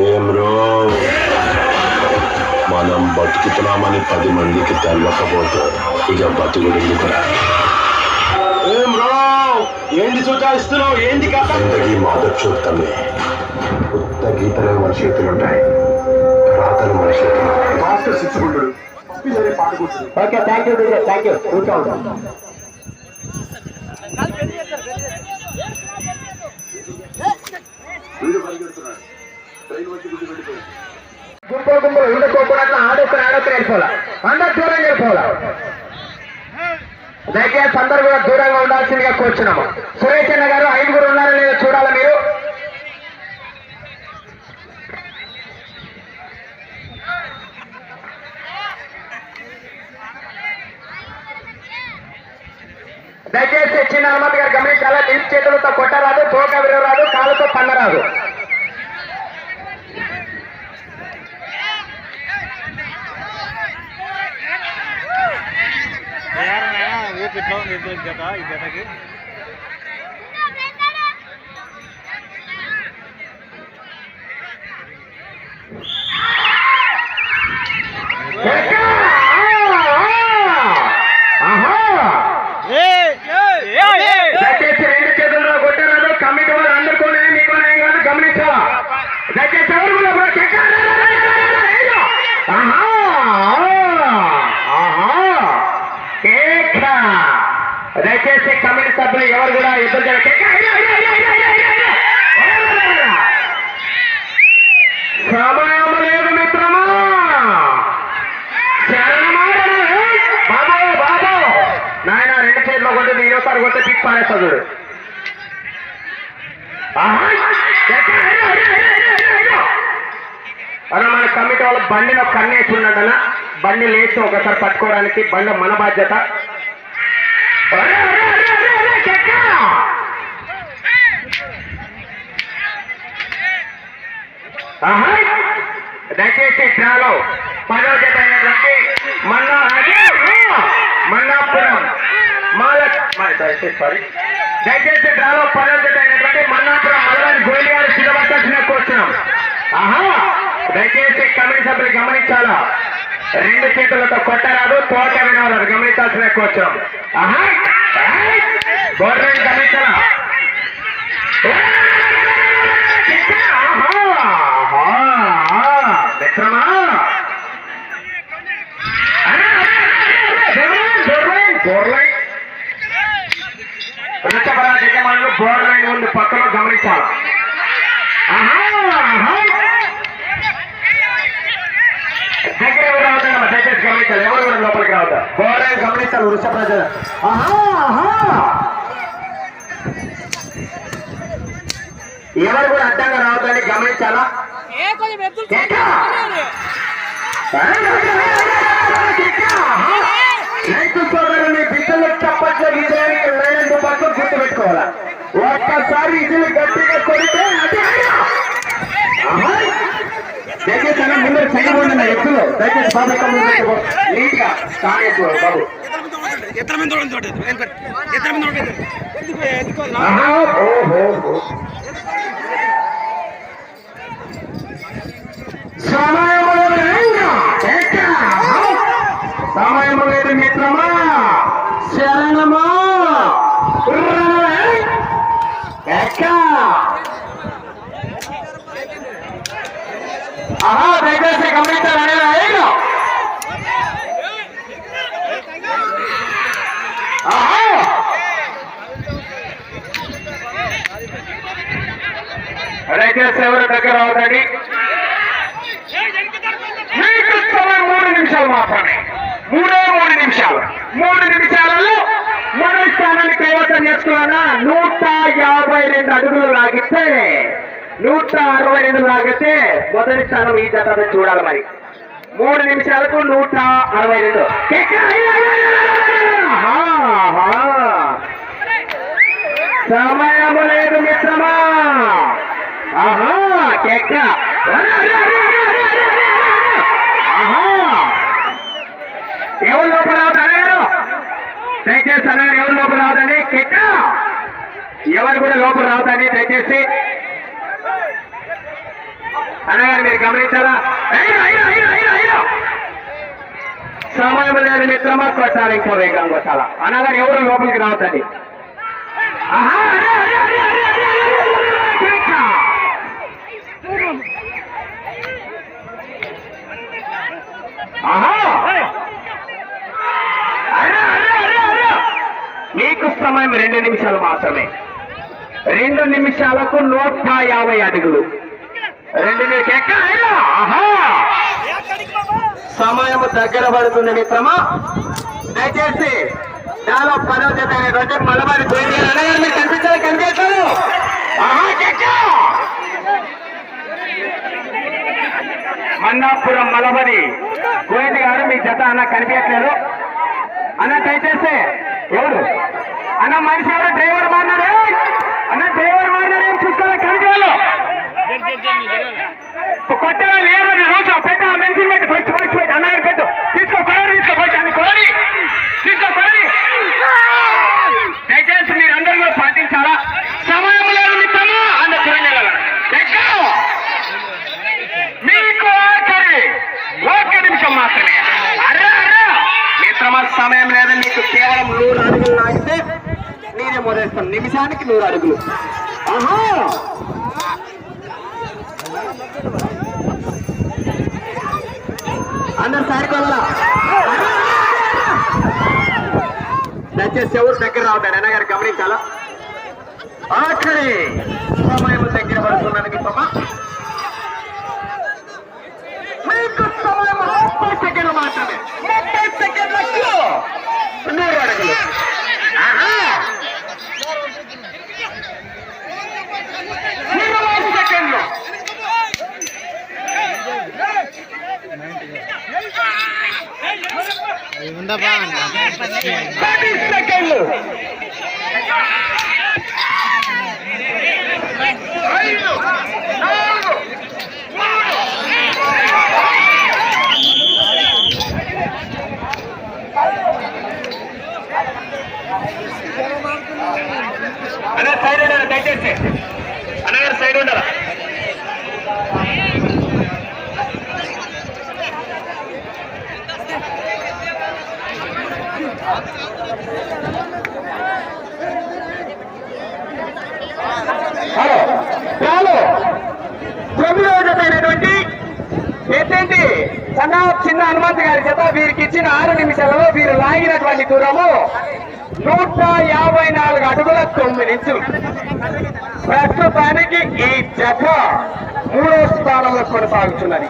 ఏం రో మనం బతుకుతున్నామని 10 మందికి తెలవకపోతే ఇక బతుకుడుకురా. ఏం రో ఏంటి సూచాయిస్తున్నావు? ఏంటి కథ? ఇంతకీ మొదటి చూడటమే కొత్త గీతలు మన చేతులుంటాయి, రాతలు మన చేతులు. మాస్టర్ శిక్షకుడు పాట కూర్చుంది. Okay, thank you thank you. కూర్చో ఉంటాం. గుంపులు గుంపులు ఉండకోకుండా ఆడొక్కరు వెళ్ళిపోవాలా, అందరు దూరం వెళ్ళిపోవాలా. దయచేసి అందరు కూడా దూరంగా ఉండాల్సిందిగా కూర్చున్నాము. సురేష్ అన్న గారు 5 ఉన్నారో లేదో చూడాలా మీరు. దయచేసి చిన్న హనుమంత్ గారు గమనించాలా. నిలిచి చేతులతో కొట్టరాదు, తోక విరవరాదు, కాళ్ళతో పన్నరాదు. దయచేసి 2 చేతుల్లో కొట్టరాదు. కమిటీ వాళ్ళు అందరికోనే మీకు గమనించాలా. దయచేసి ఎవరు దయచేసి కమిటీ సభ్యులు ఎవరు కూడా ఎదురు సమయం లేదు మిత్రమా. బాబు బాబు నాయన 2 చేతిలో కొట్టి ఈరోసారి కొట్టి పిక్ పారేస్తాడు. అన్న మన కమిటీ వాళ్ళు బండిలో కన్నేసి ఉన్నాడన్న. బండి లేచి ఒకసారి పట్టుకోవడానికి బండి మన బాధ్యత. దయచేసి డ్రాలో 10వ జత అయినటువంటి మన్నాపురం దయచేసి డ్రాలో 10వ జత అయినటువంటి మన్నాపురం మల్లాని గోయలి గారు సిద్ధపడాల్సిన కూర్చున్నాం. దయచేసి కమిటీ సభ్యులు గమనించాలా. 2 చేతులతో కొట్టరాదు, తోట వినరాదు, గమనించాల్సిన కూర్చున్నాం. గవర్నమెంట్ గమనించాలా. మిత్రమా వృషభరాజు యజమానులు బోర్డు లైన్ ముందు పక్కలో గమనించాలి. దగ్గర ఎవరు రావద్దమ్మా, దయచేసి గమనించాలి. ఎవరు కూడా లోపలికి రావద్దా. బోర్డు లైన్ గమనించాలి. వృషభరాజు ఎవరు కూడా అడ్డంగా రావద్దని గమనించాలా. రైతు సోదరుని బిడ్డలు చప్పట్లు విజయానికి వేలందు పట్టు గుర్తు పెట్టుకోవాలా. ఒక్కసారి ఇదిలు గట్టిగా కొడితే దయచేసి ముందర చేయబడిన ఎత్తులో దయచేసి బాబు నీట్ గా కానేసు బాబు. సమయం లేదు మిత్రమా. శరణమా దయచేసి గమనించాలని దయచేసి ఎవరు దగ్గర అవుతాడి. మీకు సమయం 3 నిమిషాలు మాత్రమే. 3 నిమిషాలు. 3 నిమిషాలలో మొదటి స్థానాన్ని కైవసం చేసుకున్నా. 152 అడుగులు లాగితే 162 లాగితే మొదటి స్థానం ఈ జత చూడాలి. మరి 3 నిమిషాలకు 162. సమయం లేదు మిత్రమా. కేక ఎవరు లోపల రావద్దు. దయచేసి అన్నారు ఎవరు లోపల రావద్దని. కేక ఎవరు కూడా లోపల రావద్దని దయచేసి. అన్నగారు మీరు గమనించారా? సమయం లేదు మిత్రమా, కొట్టాలి, ఇంకో వేగం కొట్టాలా. అన్నగారు ఎవరు లోపలికి రావద్దండి. మీకు సమయం 2 నిమిషాలు మాత్రమే. 2 నిమిషాలకు 150 అడుగులు. 2 సమయం దగ్గర పడుతుంది మిత్రమా. దయచేసి చాలా పదవితమైనటువంటి మలబారి మీరు కనిపించారు. మన్నాపురం మలబరి గోవింద్ గారు మీ జత అన్న కనిపించట్లేదు అన్న. దయచేసి ఎవరు అన్న మనిషి ఎవరు? డ్రైవర్ మారినారే అన్న, డ్రైవర్ మారినారే చూసుకోవాలి. కనిపించాలి కొట్టగా లేదు రోజు పెట్ట మెన్షన్ పెట్టి ఫస్ట్ అన్నగారు పెట్టు. తీసుకోవాలి తీసుకోవాలి. దయచేసి మీరు అందరూ కూడా పాటించాలా. సమయం లేదు మిత్రమా అన్న చూడండి. మీకు ఆఖరి 1 నిమిషం మాత్రమే. మిత్రమా సమయం లేదు. మీకు కేవలం 100 అడుగులు లాగితే నేనే మొదలెస్తాను. నిమిషానికి 100 అడుగులు. అందరు సారికోవాలా. దయచేసి ఎవరు దగ్గర రావద్దాను అన్నగారు గమనించాలా. ఆఖరి సమయం దగ్గర పడుతున్నాను మిత్రమా. మీకు సమయం 30 సెకండ్లు మాత్రమే. 30 సెకండ్లకు 100 అడుగులు. 20 సెకండ్లు. 10 సెకండ్లు. 5, 4, 3 అన్న సైడ్ ఉండాలి. దయచేసి అన్నగారు సైడ్ ఉండాలా. హలో 9వ జతైనటువంటి ఏంటంటే చిన్న హనుమంత్ గారి జత వీరికి ఇచ్చిన 6 నిమిషాలలో వీరు లాగినటువంటి దూరము 154 అడుగుల 9 ఇంచులు. ప్రస్తుతానికి ఈ జత 3వ స్థానంలో కొనసాగుతున్నది.